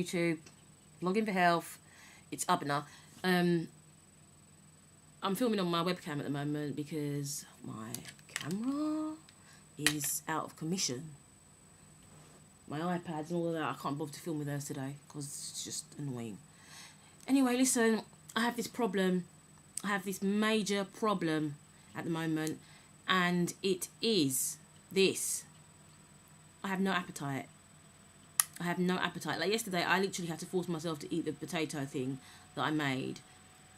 YouTube, vlogging for health. It's Abner. I'm filming on my webcam at the moment because my camera is out of commission. My iPads and all of that, I can't bother to film with those today because it's just annoying. Anyway, listen, I have this problem. I have this major problem at the moment, and it is this. I have no appetite. I have no appetite. Like yesterday, I literally had to force myself to eat the potato thing that I made.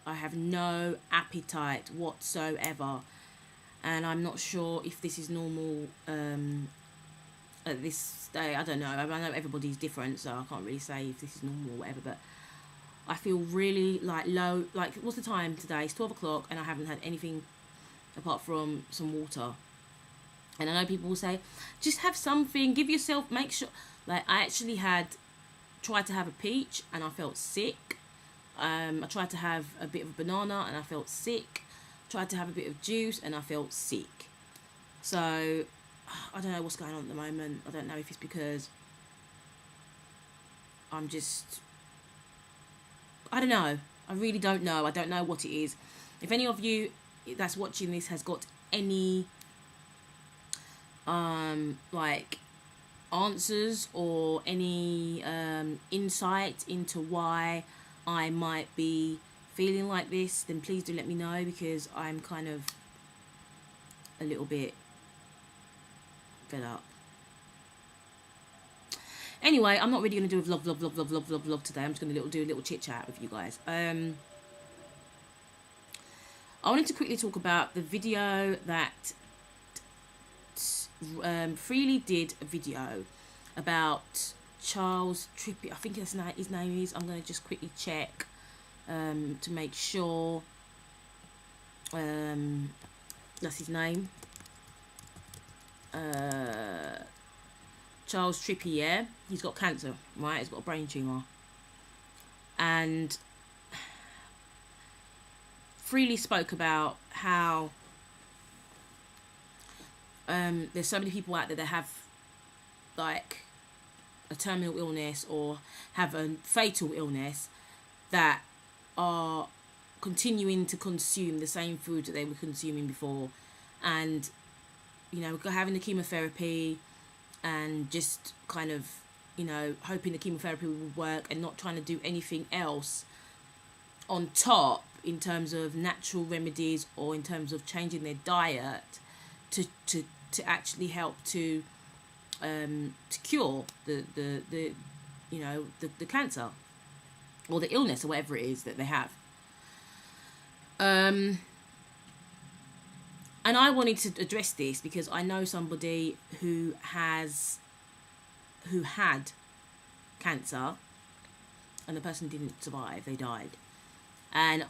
I have no appetite whatsoever. And I'm not sure if this is normal at this day. I don't know. I know everybody's different, so I can't really say if this is normal or whatever. But I feel really like low. Like, what's the time today? It's 12 o'clock and I haven't had anything apart from some water. And I know people will say, just have something, give yourself, make sure. Like, I actually tried to have a peach and I felt sick. I tried to have a bit of a banana and I felt sick. Tried to have a bit of juice and I felt sick. So, I don't know what's going on at the moment. I don't know if it's because I'm just, I don't know. I really don't know. I don't know what it is. If any of you that's watching this has got any like answers or any insight into why I might be feeling like this, then please do let me know, because I'm kind of a little bit fed up. Anyway, I'm not really going to do a vlog today. I'm just going to do a little chit chat with you guys. I wanted to quickly talk about the video that Freely did a video about Charles Trippy. I think that's his name is. I'm going to just quickly check to make sure that's his name. Charles Trippy, yeah? He's got cancer, right? He's got a brain tumour. And Freely spoke about how there's so many people out there that have like a terminal illness or have a fatal illness that are continuing to consume the same food that they were consuming before, and you know, having the chemotherapy and just kind of, you know, hoping the chemotherapy will work and not trying to do anything else on top in terms of natural remedies or in terms of changing their diet to actually help to cure the you know, the cancer or the illness or whatever it is that they have. And I wanted to address this because I know somebody who had cancer and the person didn't survive, they died. And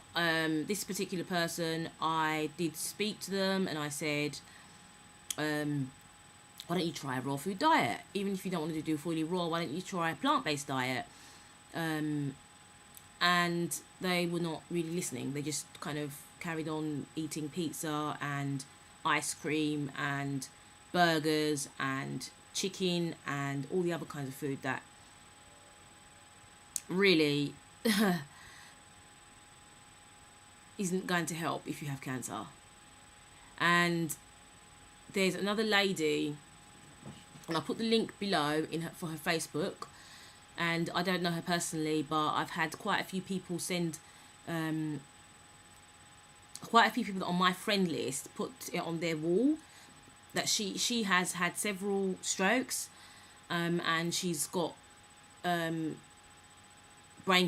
this particular person, I did speak to them and I said, why don't you try a raw food diet? Even if you don't want to do fully raw, why don't you try a plant-based diet? And they were not really listening. They just kind of carried on eating pizza and ice cream and burgers and chicken and all the other kinds of food that really isn't going to help if you have cancer. And there's another lady, and I'll put the link below for her Facebook, and I don't know her personally, but I've had quite a few people send quite a few people on my friend list put it on their wall that she has had several strokes, and she's got brain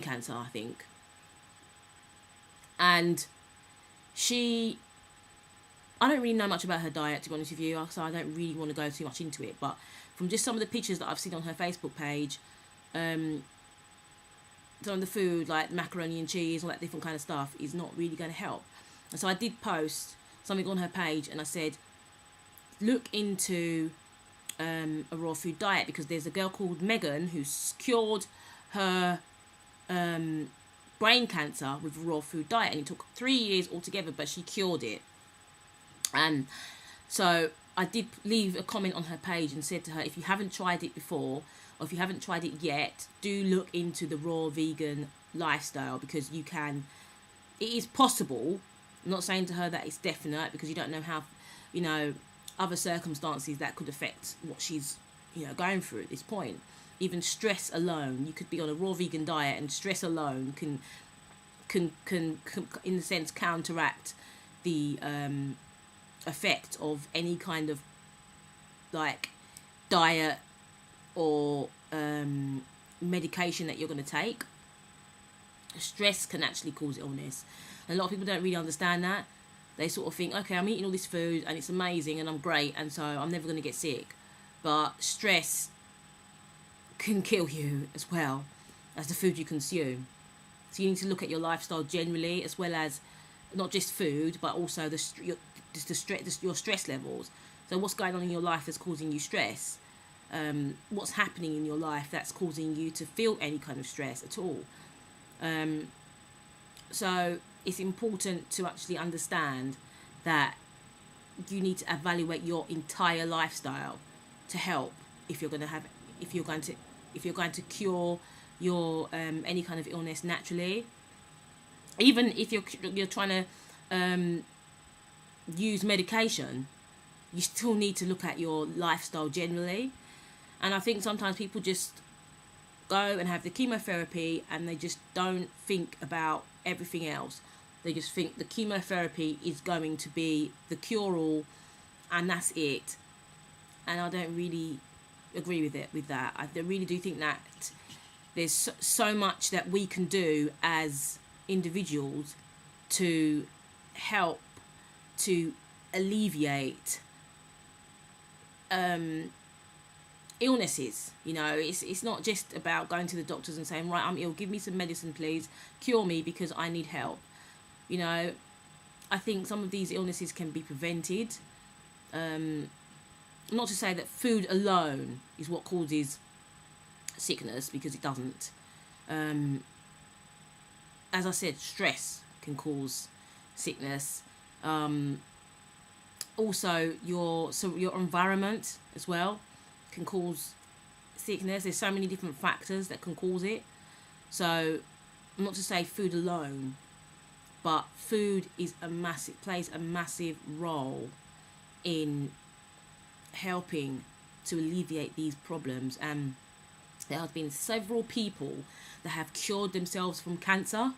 cancer, I think. And I don't really know much about her diet, to be honest with you, so I don't really want to go too much into it. But from just some of the pictures that I've seen on her Facebook page, some of the food, like macaroni and cheese, all that different kind of stuff, is not really going to help. And so I did post something on her page, and I said, look into a raw food diet, because there's a girl called Megan who's cured her brain cancer with a raw food diet, and it took 3 years altogether, but she cured it. And so I did leave a comment on her page and said to her, if you haven't tried it before, or if you haven't tried it yet, do look into the raw vegan lifestyle, because it is possible. I'm not saying to her that it's definite, because you don't know how, other circumstances that could affect what she's, going through at this point. Even stress alone, you could be on a raw vegan diet, and stress alone can in a sense counteract the effect of any kind of like diet or medication that you're going to take. Stress can actually cause illness, and a lot of people don't really understand that. They sort of think, okay, I'm eating all this food and it's amazing and I'm great, and so I'm never going to get sick. But stress can kill you as well as the food you consume. So you need to look at your lifestyle generally, as well as not just food, but also your stress levels. So what's going on in your life that's causing you stress? What's happening in your life that's causing you to feel any kind of stress at all? So it's important to actually understand that you need to evaluate your entire lifestyle to help if you're going to cure your any kind of illness naturally. Even if you're trying to use medication, you still need to look at your lifestyle generally. And I think sometimes people just go and have the chemotherapy and they just don't think about everything else. They just think the chemotherapy is going to be the cure-all and that's it. And I don't really agree with that. I really do think that there's so much that we can do as individuals to help to alleviate illnesses. It's not just about going to the doctors and saying, right, I'm ill, give me some medicine please, cure me because I need help. I think some of these illnesses can be prevented. Not to say that food alone is what causes sickness, because it doesn't. As I said, stress can cause sickness. Also, your environment as well can cause sickness. There's so many different factors that can cause it. So, not to say food alone, but food plays a massive role in helping to alleviate these problems. And there have been several people that have cured themselves from cancer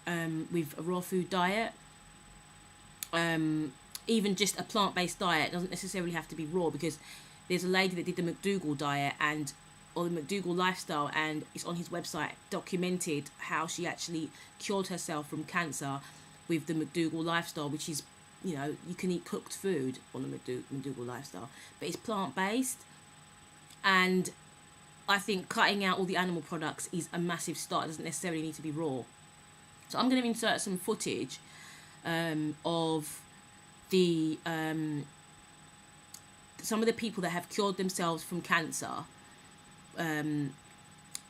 with a raw food diet. Even just a plant-based diet doesn't necessarily have to be raw, because there's a lady that did the McDougall diet or the McDougall lifestyle, and it's on his website documented how she actually cured herself from cancer with the McDougall lifestyle, which is, you can eat cooked food on the McDougall lifestyle, but it's plant-based. And I think cutting out all the animal products is a massive start. It doesn't necessarily need to be raw. So I'm going to insert some footage of the some of the people that have cured themselves from cancer.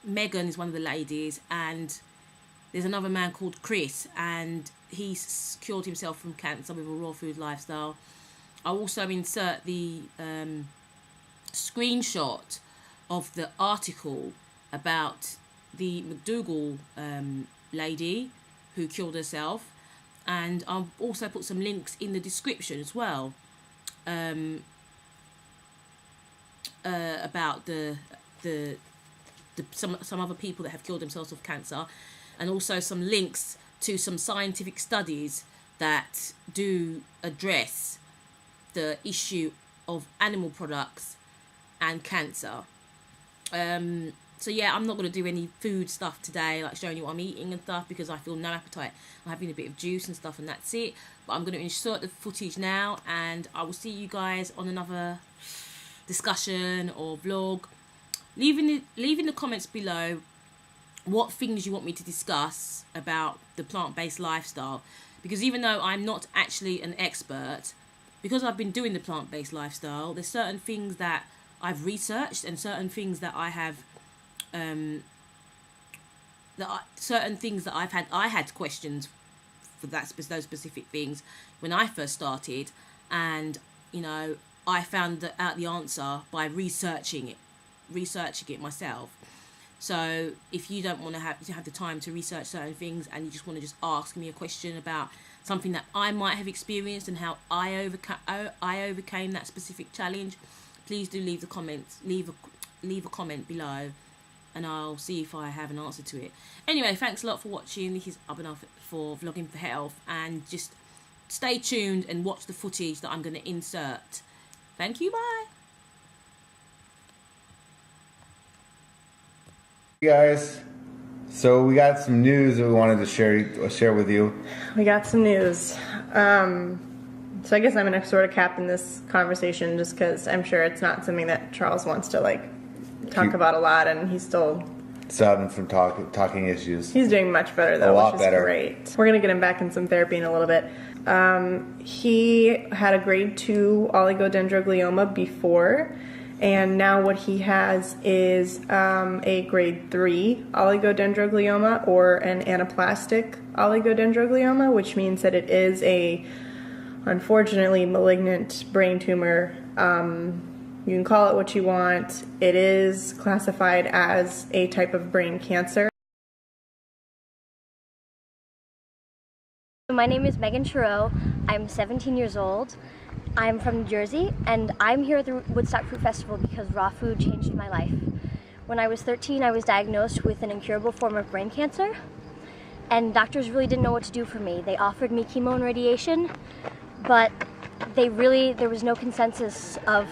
Megan is one of the ladies, and there's another man called Chris, and he's cured himself from cancer with a raw food lifestyle. I'll also insert the screenshot of the article about the McDougall lady who killed herself, and I'll also put some links in the description as well about some other people that have killed themselves with cancer, and also some links to some scientific studies that do address the issue of animal products and cancer. So yeah, I'm not going to do any food stuff today, like showing you what I'm eating and stuff, because I feel no appetite. I'm having a bit of juice and stuff, and that's it. But I'm going to insert the footage now, and I will see you guys on another discussion or vlog. Leave in the comments below what things you want me to discuss about the plant-based lifestyle, because even though I'm not actually an expert, because I've been doing the plant-based lifestyle, there's certain things that I've researched and certain things that I have certain things that I had questions for those specific things when I first started, and I found out the answer by researching it researching it myself. So if you don't want to have the time to research certain things, and you just want to just ask me a question about something that I might have experienced and how I overcame that specific challenge, please do leave a comment below, and I'll see if I have an answer to it. Anyway, thanks a lot for watching. This is Up and Off for Vlogging for Health, and just stay tuned and watch the footage that I'm going to insert. Thank you, bye. Hey guys, so we got some news that we wanted to share with you. We got some news. So I guess I'm going to sort of captain this conversation, just because I'm sure it's not something that Charles wants to talk about a lot, and he's still having some talking issues. He's doing much better though, which is better. Great. We're going to get him back in some therapy in a little bit. He had a grade 2 oligodendroglioma before, and now what he has is a grade 3 oligodendroglioma, or an anaplastic oligodendroglioma, which means that it is a, unfortunately, malignant brain tumor. You can call it what you want. It is classified as a type of brain cancer. My name is Megan Chiro. I'm 17 years old. I'm from New Jersey, and I'm here at the Woodstock Fruit Festival because raw food changed my life. When I was 13, I was diagnosed with an incurable form of brain cancer, and doctors really didn't know what to do for me. They offered me chemo and radiation, but there was no consensus of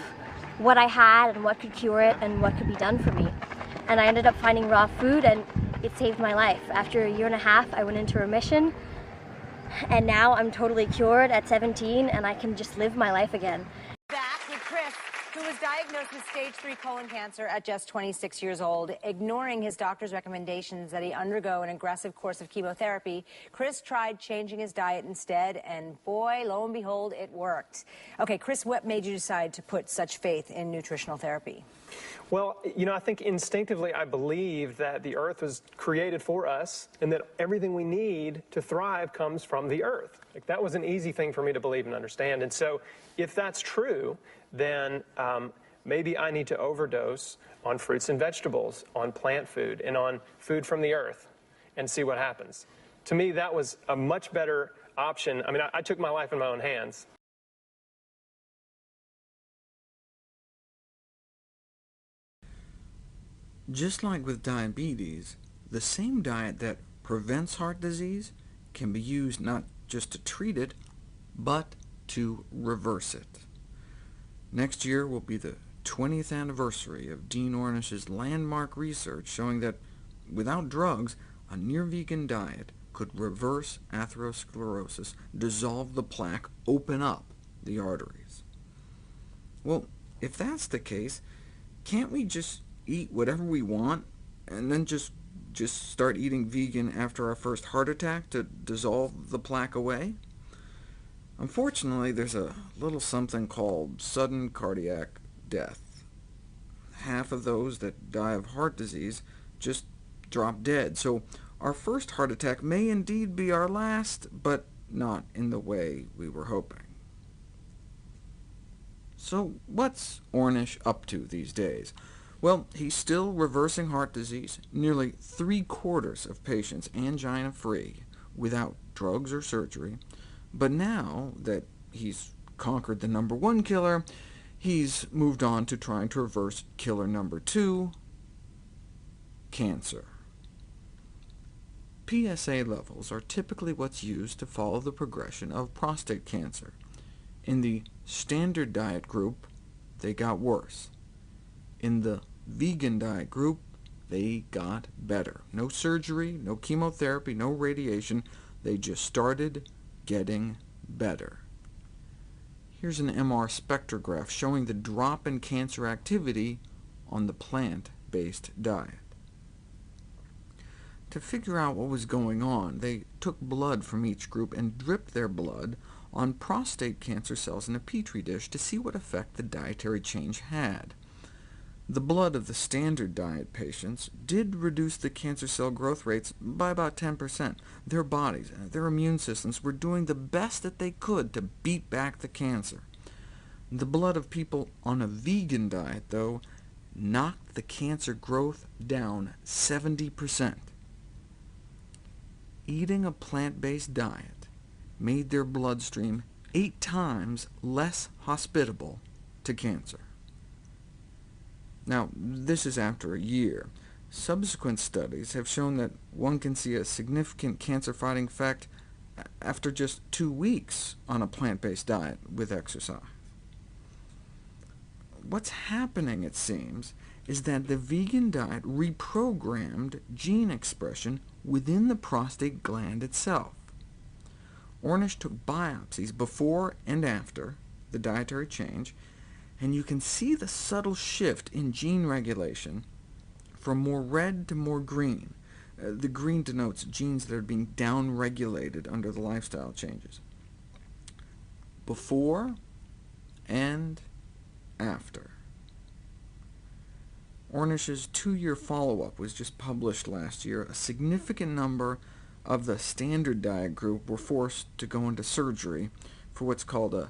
what I had and what could cure it and what could be done for me. And I ended up finding raw food, and it saved my life. After a year and a half, I went into remission, and now I'm totally cured at 17, and I can just live my life again. Back with Chris, who was diagnosed with stage 3 colon cancer at just 26 years old. Ignoring his doctor's recommendations that he undergo an aggressive course of chemotherapy, Chris tried changing his diet instead, and boy, lo and behold, it worked. Okay, Chris, what made you decide to put such faith in nutritional therapy? Well, I think instinctively I believe that the earth was created for us, and that everything we need to thrive comes from the earth. That was an easy thing for me to believe and understand. And so if that's true, then maybe I need to overdose on fruits and vegetables, on plant food, and on food from the earth, and see what happens. To me, that was a much better option. I mean, I took my life in my own hands. Just like with diabetes, the same diet that prevents heart disease can be used not just to treat it, but to reverse it. Next year will be the 20th anniversary of Dean Ornish's landmark research showing that without drugs, a near-vegan diet could reverse atherosclerosis, dissolve the plaque, open up the arteries. Well, if that's the case, can't we just eat whatever we want, and then just start eating vegan after our first heart attack to dissolve the plaque away? Unfortunately, there's a little something called sudden cardiac death. Half of those that die of heart disease just drop dead, so our first heart attack may indeed be our last, but not in the way we were hoping. So what's Ornish up to these days? Well, he's still reversing heart disease, nearly 3/4 of patients angina-free, without drugs or surgery. But now that he's conquered the #1 killer, he's moved on to trying to reverse killer #2, cancer. PSA levels are typically what's used to follow the progression of prostate cancer. In the standard diet group, they got worse. In the vegan diet group, they got better. No surgery, no chemotherapy, no radiation. They just started getting better. Here's an MR spectrograph showing the drop in cancer activity on the plant-based diet. To figure out what was going on, they took blood from each group and dripped their blood on prostate cancer cells in a petri dish to see what effect the dietary change had. The blood of the standard diet patients did reduce the cancer cell growth rates by about 10%. Their bodies, their immune systems, were doing the best that they could to beat back the cancer. The blood of people on a vegan diet, though, knocked the cancer growth down 70%. Eating a plant-based diet made their bloodstream 8 times less hospitable to cancer. Now, this is after a year. Subsequent studies have shown that one can see a significant cancer-fighting effect after just 2 weeks on a plant-based diet with exercise. What's happening, it seems, is that the vegan diet reprogrammed gene expression within the prostate gland itself. Ornish took biopsies before and after the dietary change, and you can see the subtle shift in gene regulation from more red to more green. The green denotes genes that are being downregulated under the lifestyle changes. Before and after. Ornish's 2-year follow-up was just published last year. A significant number of the standard diet group were forced to go into surgery for what's called a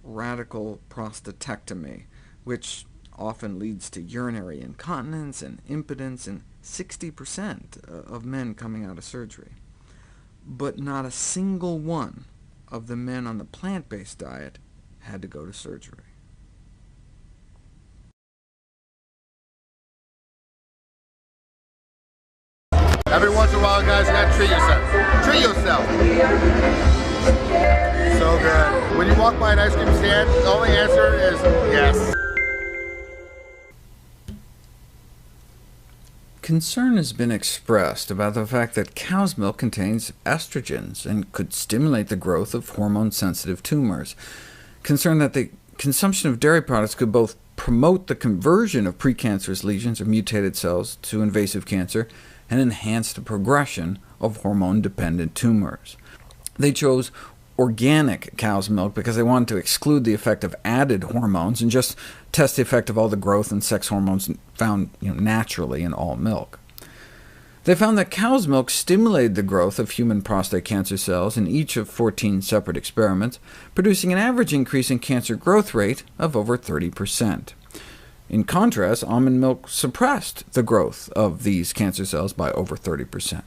radical prostatectomy, which often leads to urinary incontinence and impotence in 60% of men coming out of surgery. But not a single one of the men on the plant-based diet had to go to surgery. Every once in a while, guys, you gotta treat yourself. Treat yourself. So good. When you walk by an ice cream stand, the only answer is yes. Concern has been expressed about the fact that cow's milk contains estrogens and could stimulate the growth of hormone-sensitive tumors. Concern that the consumption of dairy products could both promote the conversion of precancerous lesions or mutated cells to invasive cancer and enhance the progression of hormone-dependent tumors. They chose organic cow's milk because they wanted to exclude the effect of added hormones and just test the effect of all the growth and sex hormones found naturally in all milk. They found that cow's milk stimulated the growth of human prostate cancer cells in each of 14 separate experiments, producing an average increase in cancer growth rate of over 30%. In contrast, almond milk suppressed the growth of these cancer cells by over 30%.